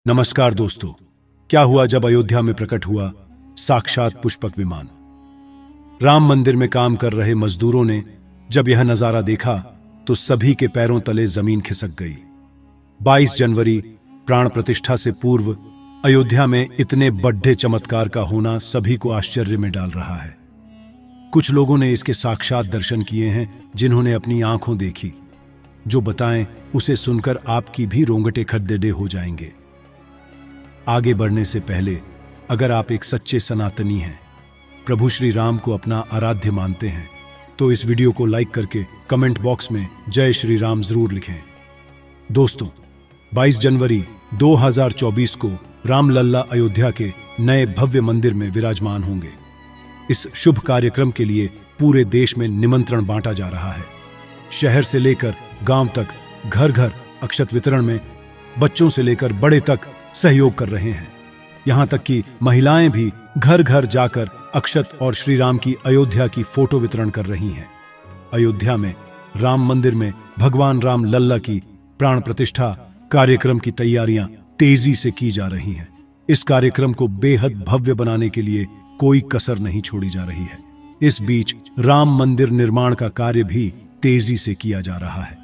नमस्कार दोस्तों। क्या हुआ जब अयोध्या में प्रकट हुआ साक्षात पुष्पक विमान। राम मंदिर में काम कर रहे मजदूरों ने जब यह नजारा देखा तो सभी के पैरों तले जमीन खिसक गई। 22 जनवरी प्राण प्रतिष्ठा से पूर्व अयोध्या में इतने बड़े चमत्कार का होना सभी को आश्चर्य में डाल रहा है। कुछ लोगों ने इसके साक्षात दर्शन किए हैं, जिन्होंने अपनी आंखों देखी। जो बताएं उसे सुनकर आपकी भी रोंगटे खड़ेडे हो जाएंगे। आगे बढ़ने से पहले अगर आप एक सच्चे सनातनी हैं, प्रभु श्री राम को अपना आराध्य मानते हैं, तो इस वीडियो को लाइक करके कमेंट बॉक्स में जय श्री राम जरूर लिखें। दोस्तों, 22 जनवरी 2024 को रामलल्ला अयोध्या के नए भव्य मंदिर में विराजमान होंगे। इस शुभ कार्यक्रम के लिए पूरे देश में निमंत्रण बांटा जा रहा है। शहर से लेकर गांव तक घर घर अक्षत वितरण में बच्चों से लेकर बड़े तक सहयोग कर रहे हैं। यहां तक कि महिलाएं भी घर घर जाकर अक्षत और श्री राम की अयोध्या की फोटो वितरण कर रही हैं। अयोध्या में राम मंदिर में भगवान राम लल्ला की प्राण प्रतिष्ठा कार्यक्रम की तैयारियां तेजी से की जा रही हैं। इस कार्यक्रम को बेहद भव्य बनाने के लिए कोई कसर नहीं छोड़ी जा रही है। इस बीच राम मंदिर निर्माण का कार्य भी तेजी से किया जा रहा है।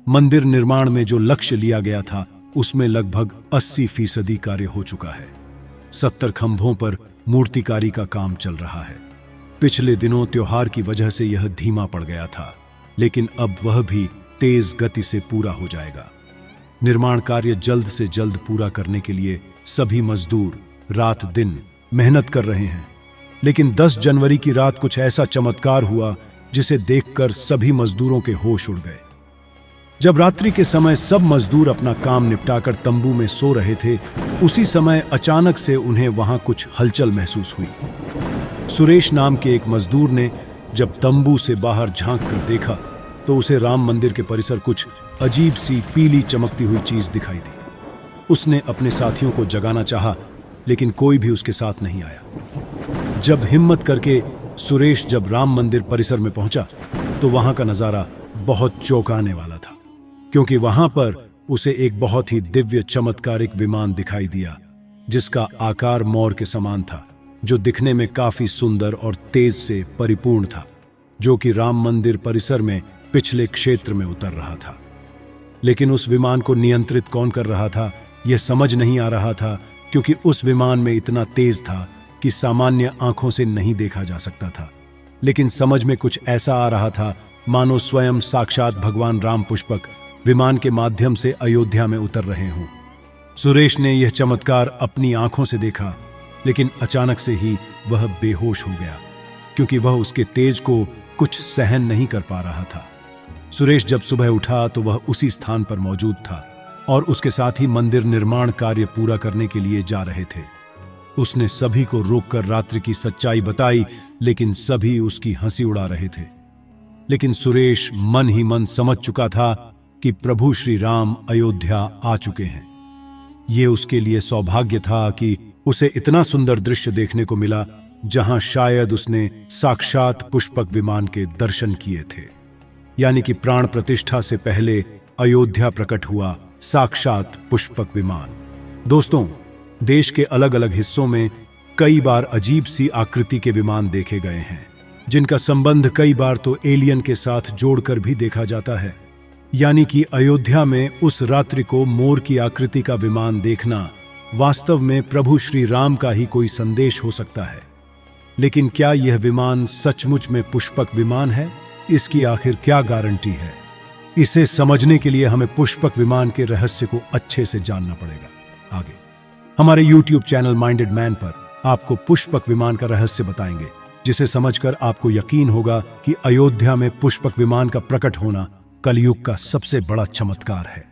मंदिर निर्माण में जो लक्ष्य लिया गया था उसमें लगभग 80% कार्य हो चुका है। 70 खंभों पर मूर्तिकारी का काम चल रहा है। पिछले दिनों त्योहार की वजह से यह धीमा पड़ गया था, लेकिन अब वह भी तेज गति से पूरा हो जाएगा। निर्माण कार्य जल्द से जल्द पूरा करने के लिए सभी मजदूर रात दिन मेहनत कर रहे हैं। लेकिन 10 जनवरी की रात कुछ ऐसा चमत्कार हुआ जिसे देखकर सभी मजदूरों के होश उड़ गए। जब रात्रि के समय सब मजदूर अपना काम निपटाकर तंबू में सो रहे थे, उसी समय अचानक से उन्हें वहां कुछ हलचल महसूस हुई। सुरेश नाम के एक मजदूर ने जब तंबू से बाहर झांक कर देखा तो उसे राम मंदिर के परिसर कुछ अजीब सी पीली चमकती हुई चीज दिखाई दी। उसने अपने साथियों को जगाना चाहा, लेकिन कोई भी उसके साथ नहीं आया। जब हिम्मत करके सुरेश जब राम मंदिर परिसर में पहुंचा तो वहां का नजारा बहुत चौंकाने वाला था, क्योंकि वहां पर उसे एक बहुत ही दिव्य चमत्कारिक विमान दिखाई दिया, जिसका आकार मोर के समान था, जो दिखने में काफी सुंदर और तेज से परिपूर्ण था, जो कि राम मंदिर परिसर में पिछले क्षेत्र में उतर रहा था। लेकिन उस विमान को नियंत्रित कौन कर रहा था, यह समझ नहीं आ रहा था, क्योंकि उस विमान में इतना तेज था कि सामान्य आंखों से नहीं देखा जा सकता था। लेकिन समझ में कुछ ऐसा आ रहा था मानो स्वयं साक्षात भगवान राम पुष्पक विमान के माध्यम से अयोध्या में उतर रहे हों। सुरेश ने यह चमत्कार अपनी आंखों से देखा, लेकिन अचानक से ही वह बेहोश हो गया, क्योंकि वह उसके तेज को कुछ सहन नहीं कर पा रहा था। सुरेश जब सुबह उठा तो वह उसी स्थान पर मौजूद था और उसके साथ ही मंदिर निर्माण कार्य पूरा करने के लिए जा रहे थे। उसने सभी को रोककर रात्रि की सच्चाई बताई, लेकिन सभी उसकी हंसी उड़ा रहे थे। लेकिन सुरेश मन ही मन समझ चुका था कि प्रभु श्री राम अयोध्या आ चुके हैं। ये उसके लिए सौभाग्य था कि उसे इतना सुंदर दृश्य देखने को मिला, जहां शायद उसने साक्षात पुष्पक विमान के दर्शन किए थे। यानी कि प्राण प्रतिष्ठा से पहले अयोध्या प्रकट हुआ साक्षात पुष्पक विमान। दोस्तों, देश के अलग अलग हिस्सों में कई बार अजीब सी आकृति के विमान देखे गए हैं, जिनका संबंध कई बार तो एलियन के साथ जोड़कर भी देखा जाता है। यानी कि अयोध्या में उस रात्रि को मोर की आकृति का विमान देखना वास्तव में प्रभु श्री राम का ही कोई संदेश हो सकता है। लेकिन क्या यह विमान सचमुच में पुष्पक विमान है? इसकी आखिर क्या गारंटी है? इसे समझने के लिए हमें पुष्पक विमान के रहस्य को अच्छे से जानना पड़ेगा। आगे हमारे YouTube चैनल माइंडेड मैन पर आपको पुष्पक विमान का रहस्य बताएंगे, जिसे समझकर आपको यकीन होगा कि अयोध्या में पुष्पक विमान का प्रकट होना कलयुग का सबसे बड़ा चमत्कार है।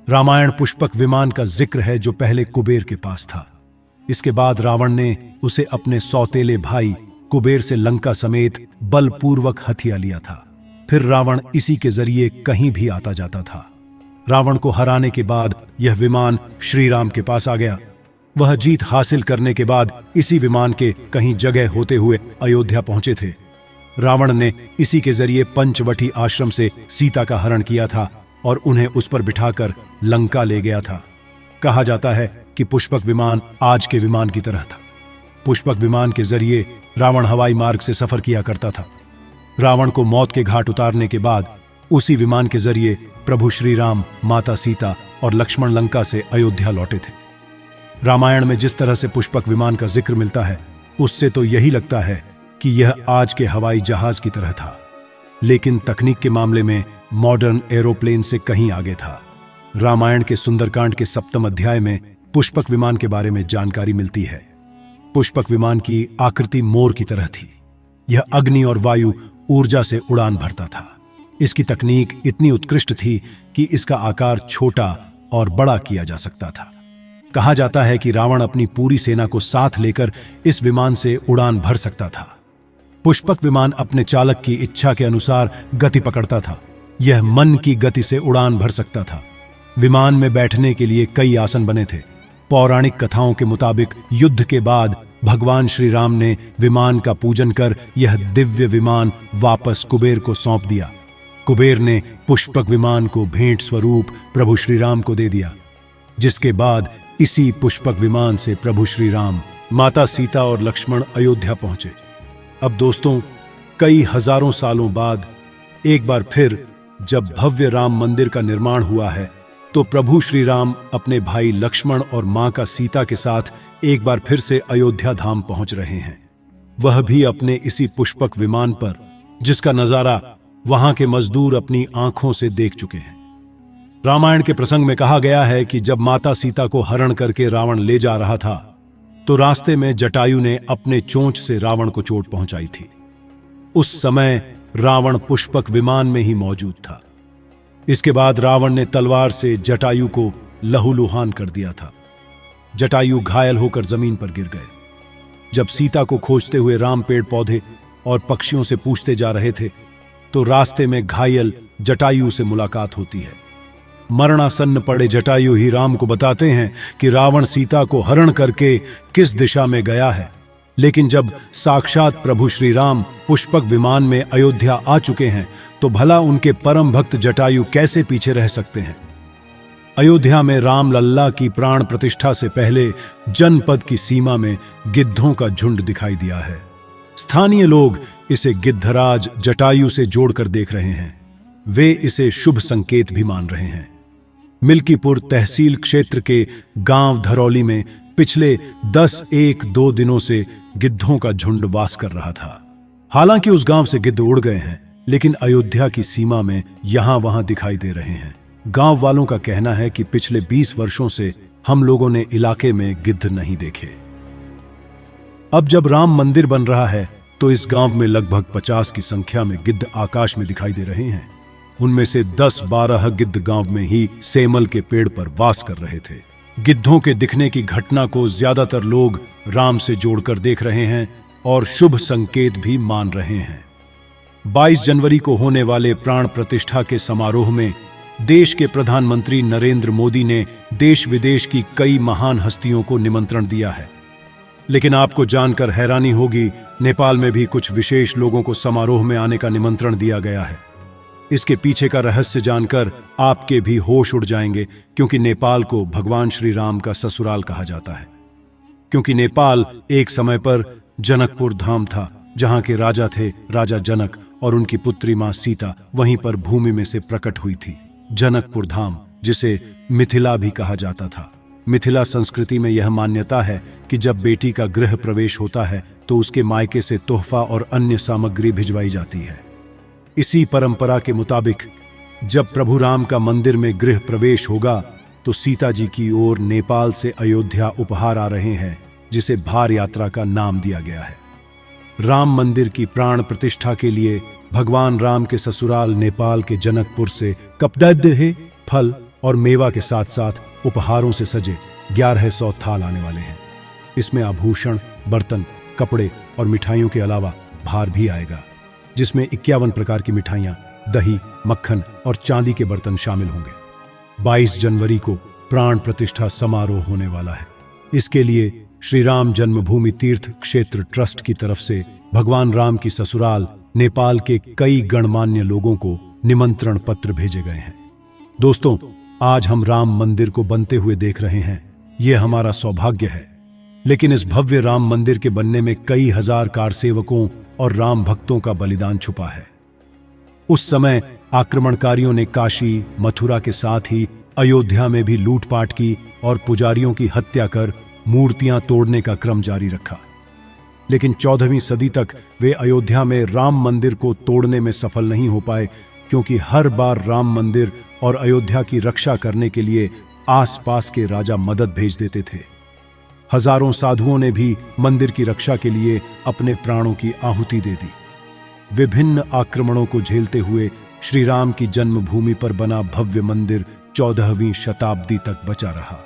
रामायण पुष्पक विमान का जिक्र है, जो पहले कुबेर के पास था। इसके बाद रावण ने उसे अपने सौतेले भाई कुबेर से लंका समेत बलपूर्वक हथिया लिया था। फिर रावण इसी के जरिए कहीं भी आता जाता था। रावण को हराने के बाद यह विमान श्री राम के पास आ गया। वह जीत हासिल करने के बाद इसी विमान के कहीं जगह होते हुए अयोध्या पहुंचे थे। रावण ने इसी के जरिए पंचवटी आश्रम से सीता का हरण किया था और उन्हें उस पर बिठाकर लंका ले गया था। कहा जाता है कि पुष्पक विमान आज के विमान की तरह था। पुष्पक विमान के जरिए रावण हवाई मार्ग से सफर किया करता था। रावण को मौत के घाट उतारने के बाद उसी विमान के जरिए प्रभु श्री राम, माता सीता और लक्ष्मण लंका से अयोध्या लौटे थे। रामायण में जिस तरह से पुष्पक विमान का जिक्र मिलता है, उससे तो यही लगता है कि यह आज के हवाई जहाज की तरह था, लेकिन तकनीक के मामले में मॉडर्न एरोप्लेन से कहीं आगे था। रामायण के सुंदरकांड के 7वें अध्याय में पुष्पक विमान के बारे में जानकारी मिलती है। पुष्पक विमान की आकृति मोर की तरह थी। यह अग्नि और वायु ऊर्जा से उड़ान भरता था। इसकी तकनीक इतनी उत्कृष्ट थी कि इसका आकार छोटा और बड़ा किया जा सकता था। कहा जाता है कि रावण अपनी पूरी सेना को साथ लेकर इस विमान से उड़ान भर सकता था। पुष्पक विमान अपने चालक की इच्छा के अनुसार गति पकड़ता था। यह मन की गति से उड़ान भर सकता था। विमान में बैठने के लिए कई आसन बने थे। पौराणिक कथाओं के मुताबिक युद्ध के बाद भगवान श्री राम ने विमान का पूजन कर यह दिव्य विमान वापस कुबेर को सौंप दिया। कुबेर ने पुष्पक विमान को भेंट स्वरूप प्रभु श्री राम को दे दिया, जिसके बाद इसी पुष्पक विमान से प्रभु श्री राम, माता सीता और लक्ष्मण अयोध्या पहुंचे। अब दोस्तों, कई हजारों सालों बाद एक बार फिर जब भव्य राम मंदिर का निर्माण हुआ है, तो प्रभु श्री राम अपने भाई लक्ष्मण और मां का सीता के साथ एक बार फिर से अयोध्या धाम पहुंच रहे हैं। वह भी अपने इसी पुष्पक विमान पर, जिसका नजारा वहां के मजदूर अपनी आंखों से देख चुके हैं। रामायण के प्रसंग में कहा गया है कि जब माता सीता को हरण करके रावण ले जा रहा था, तो रास्ते में जटायु ने अपने चोंच से रावण को चोट पहुंचाई थी। उस समय रावण पुष्पक विमान में ही मौजूद था। इसके बाद रावण ने तलवार से जटायु को लहूलुहान कर दिया था। जटायु घायल होकर जमीन पर गिर गए। जब सीता को खोजते हुए राम पेड़ पौधे और पक्षियों से पूछते जा रहे थे, तो रास्ते में घायल जटायु से मुलाकात होती है। मरणासन्न पड़े जटायु ही राम को बताते हैं कि रावण सीता को हरण करके किस दिशा में गया है। लेकिन जब साक्षात प्रभु श्री राम पुष्पक विमान में अयोध्या आ चुके हैं, तो भला उनके परम भक्त जटायु कैसे पीछे रह सकते हैं। अयोध्या में राम लल्ला की प्राण प्रतिष्ठा से पहले जनपद की सीमा में गिद्धों का झुंड दिखाई दिया है। स्थानीय लोग इसे गिद्धराज जटायु से जोड़कर देख रहे हैं। वे इसे शुभ संकेत भी मान रहे हैं। मिल्कीपुर तहसील क्षेत्र के गांव धरौली में पिछले 10-1-2 दिनों से गिद्धों का झुंड वास कर रहा था। हालांकि उस गांव से गिद्ध उड़ गए हैं, लेकिन अयोध्या की सीमा में यहां वहां दिखाई दे रहे हैं। गांव वालों का कहना है कि पिछले 20 वर्षों से हम लोगों ने इलाके में गिद्ध नहीं देखे। अब जब राम मंदिर बन रहा है, तो इस गांव में लगभग 50 की संख्या में गिद्ध आकाश में दिखाई दे रहे हैं। उनमें से 10-12 गिद्ध गांव में ही सेमल के पेड़ पर वास कर रहे थे। गिद्धों के दिखने की घटना को ज्यादातर लोग राम से जोड़कर देख रहे हैं और शुभ संकेत भी मान रहे हैं। 22 जनवरी को होने वाले प्राण प्रतिष्ठा के समारोह में देश के प्रधानमंत्री नरेंद्र मोदी ने देश विदेश की कई महान हस्तियों को निमंत्रण दिया है। लेकिन आपको जानकर हैरानी होगी, नेपाल में भी कुछ विशेष लोगों को समारोह में आने का निमंत्रण दिया गया है। इसके पीछे का रहस्य जानकर आपके भी होश उड़ जाएंगे, क्योंकि नेपाल को भगवान श्री राम का ससुराल कहा जाता है। क्योंकि नेपाल एक समय पर जनकपुर धाम था, जहां के राजा थे राजा जनक, और उनकी पुत्री मां सीता वहीं पर भूमि में से प्रकट हुई थी। जनकपुर धाम, जिसे मिथिला भी कहा जाता था। मिथिला संस्कृति में यह मान्यता है कि जब बेटी का गृह प्रवेश होता है, तो उसके मायके से तोहफा और अन्य सामग्री भिजवाई जाती है। इसी परंपरा के मुताबिक जब प्रभु राम का मंदिर में गृह प्रवेश होगा, तो सीता जी की ओर नेपाल से अयोध्या उपहार आ रहे हैं, जिसे भार यात्रा का नाम दिया गया है। राम मंदिर की प्राण प्रतिष्ठा के लिए भगवान राम के ससुराल नेपाल के जनकपुर से कपदह फल और मेवा के साथ साथ उपहारों से सजे 1100 थाल आने वाले हैं। इसमें आभूषण, बर्तन, कपड़े और मिठाइयों के अलावा भार भी आएगा, जिसमें 51 प्रकार की मिठाइयां, दही, मक्खन और चांदी के बर्तन शामिल होंगे। 22 जनवरी को प्राण प्रतिष्ठा समारोह होने वाला है। इसके लिए श्री राम जन्मभूमि तीर्थ क्षेत्र ट्रस्ट की तरफ से भगवान राम की ससुराल नेपाल के कई गणमान्य लोगों को निमंत्रण पत्र भेजे गए हैं। दोस्तों, आज हम राम मंदिर को बनते हुए देख रहे हैं। ये हमारा सौभाग्य है। लेकिन इस भव्य राम मंदिर के बनने में कई हजार कारसेवकों और राम भक्तों का बलिदान छुपा है। उस समय आक्रमणकारियों ने काशी, मथुरा के साथ ही अयोध्या में भी लूटपाट की और पुजारियों की हत्या कर मूर्तियां तोड़ने का क्रम जारी रखा। लेकिन 14वीं सदी तक वे अयोध्या में राम मंदिर को तोड़ने में सफल नहीं हो पाए, क्योंकि हर बार राम मंदिर और अयोध्या की रक्षा करने के लिए आसपास के राजा मदद भेज देते थे। हजारों साधुओं ने भी मंदिर की रक्षा के लिए अपने प्राणों की आहुति दे दी। विभिन्न आक्रमणों को झेलते हुए श्री राम की जन्मभूमि पर बना भव्य मंदिर 14वीं शताब्दी तक बचा रहा।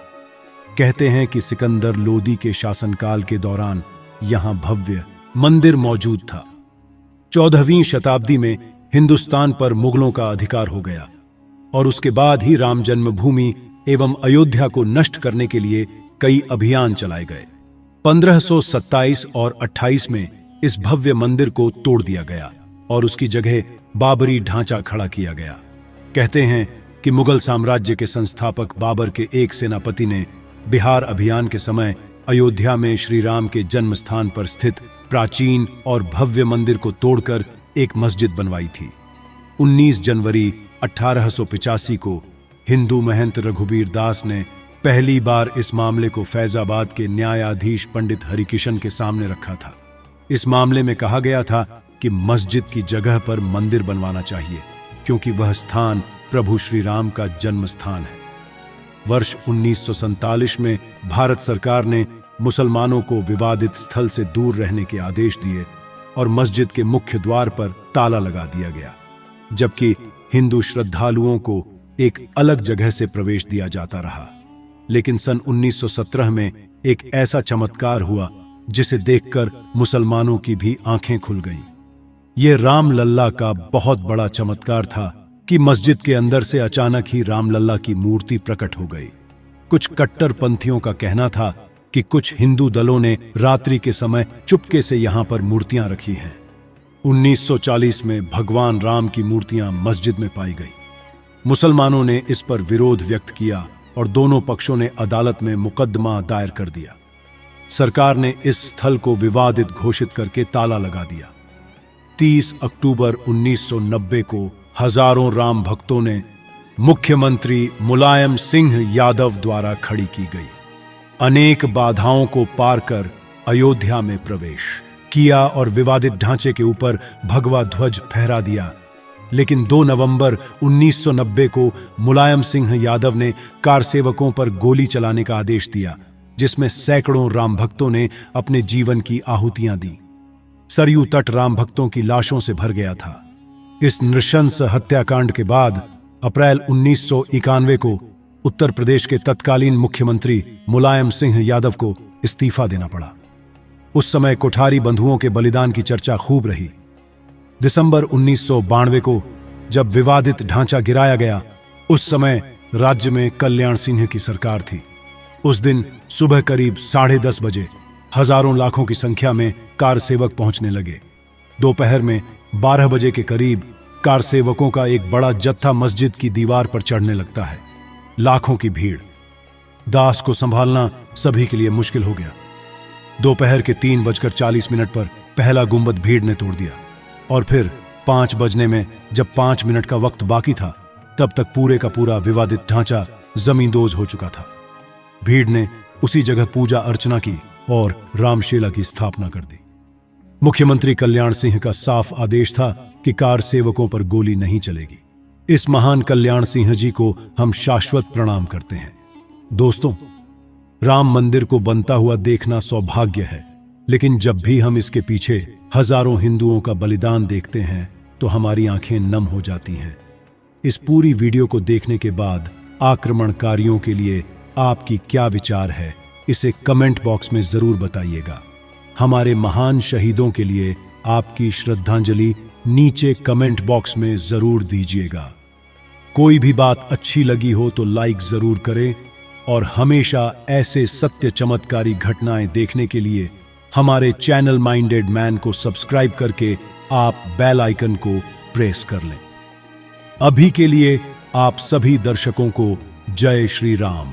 कहते हैं कि सिकंदर लोदी के शासनकाल के दौरान यहां भव्य मंदिर मौजूद था। 14वीं शताब्दी में हिंदुस्तान पर मुगलों का अधिकार हो गया और उसके बाद ही राम जन्मभूमि एवं अयोध्या को नष्ट करने के लिए कई अभियान चलाए गए। 1527 और 28 में इस भव्य मंदिर को तोड़ दिया गया और उसकी जगह बाबरी ढांचा खड़ा किया गया। कहते हैं कि मुगल साम्राज्य के संस्थापक बाबर के एक सेनापति ने बिहार अभियान के समय अयोध्या में श्री राम के जन्म स्थान पर स्थित प्राचीन और भव्य मंदिर को तोड़कर एक मस्जिद बनवाई थी। 19 जनवरी 1885 को हिंदू महंत रघुबीर दास ने पहली बार इस मामले को फैजाबाद के न्यायाधीश पंडित हरिकिशन के सामने रखा था। इस मामले में कहा गया था कि मस्जिद की जगह पर मंदिर बनवाना चाहिए, क्योंकि वह स्थान प्रभु श्री राम का जन्म स्थान है। वर्ष 1947 में भारत सरकार ने मुसलमानों को विवादित स्थल से दूर रहने के आदेश दिए और मस्जिद के मुख्य द्वार पर ताला लगा दिया गया, जबकि हिंदू श्रद्धालुओं को एक अलग जगह से प्रवेश दिया जाता रहा। लेकिन सन 1917 में एक ऐसा चमत्कार हुआ जिसे देखकर मुसलमानों की भी आंखें खुल गईं। यह रामलल्ला का बहुत बड़ा चमत्कार था कि मस्जिद के अंदर से अचानक ही रामलल्ला की मूर्ति प्रकट हो गई। कुछ कट्टरपंथियों का कहना था कि कुछ हिंदू दलों ने रात्रि के समय चुपके से यहां पर मूर्तियां रखी हैं। 1940 में भगवान राम की मूर्तियां मस्जिद में पाई गई। मुसलमानों ने इस पर विरोध व्यक्त किया और दोनों पक्षों ने अदालत में मुकदमा दायर कर दिया। सरकार ने इस स्थल को विवादित घोषित करके ताला लगा दिया। 30 अक्टूबर 1990 को हजारों राम भक्तों ने मुख्यमंत्री मुलायम सिंह यादव द्वारा खड़ी की गई अनेक बाधाओं को पार कर अयोध्या में प्रवेश किया और विवादित ढांचे के ऊपर भगवा ध्वज फहरा दिया। लेकिन 2 नवंबर 1990 को मुलायम सिंह यादव ने कारसेवकों पर गोली चलाने का आदेश दिया, जिसमें सैकड़ों राम भक्तों ने अपने जीवन की आहुतियां दी। सरयू तट राम भक्तों की लाशों से भर गया था। इस नृशंस हत्याकांड के बाद अप्रैल 1991 को उत्तर प्रदेश के तत्कालीन मुख्यमंत्री मुलायम सिंह यादव को इस्तीफा देना पड़ा। उस समय कोठारी बंधुओं के बलिदान की चर्चा खूब रही। दिसंबर 1992 को जब विवादित ढांचा गिराया गया, उस समय राज्य में कल्याण सिंह की सरकार थी। उस दिन सुबह करीब 10:30 बजे हजारों लाखों की संख्या में कारसेवक पहुंचने लगे। दोपहर में 12 बजे के करीब कारसेवकों का एक बड़ा जत्था मस्जिद की दीवार पर चढ़ने लगता है। लाखों की भीड़, दास को संभालना सभी के लिए मुश्किल हो गया। दोपहर के 3:40 पर पहला गुंबद भीड़ ने तोड़ दिया और फिर 5 बजने में जब 5 मिनट का वक्त बाकी था, तब तक पूरे का पूरा विवादित ढांचा जमींदोज हो चुका था। भीड़ ने उसी जगह पूजा अर्चना की और रामशेला की स्थापना कर दी। मुख्यमंत्री कल्याण सिंह का साफ आदेश था कि कार सेवकों पर गोली नहीं चलेगी। इस महान कल्याण सिंह जी को हम शाश्वत प्रणाम करते हैं। दोस्तों, राम मंदिर को बनता हुआ देखना सौभाग्य है, लेकिन जब भी हम इसके पीछे हजारों हिंदुओं का बलिदान देखते हैं तो हमारी आंखें नम हो जाती हैं। इस पूरी वीडियो को देखने के बाद आक्रमणकारियों के लिए आपकी क्या विचार है, इसे कमेंट बॉक्स में जरूर बताइएगा। हमारे महान शहीदों के लिए आपकी श्रद्धांजलि नीचे कमेंट बॉक्स में जरूर दीजिएगा। कोई भी बात अच्छी लगी हो तो लाइक जरूर करें और हमेशा ऐसे सत्य चमत्कारी घटनाएं देखने के लिए हमारे चैनल माइंडेड मैन को सब्सक्राइब करके आप बेल आइकन को प्रेस कर लें। अभी के लिए आप सभी दर्शकों को जय श्री राम।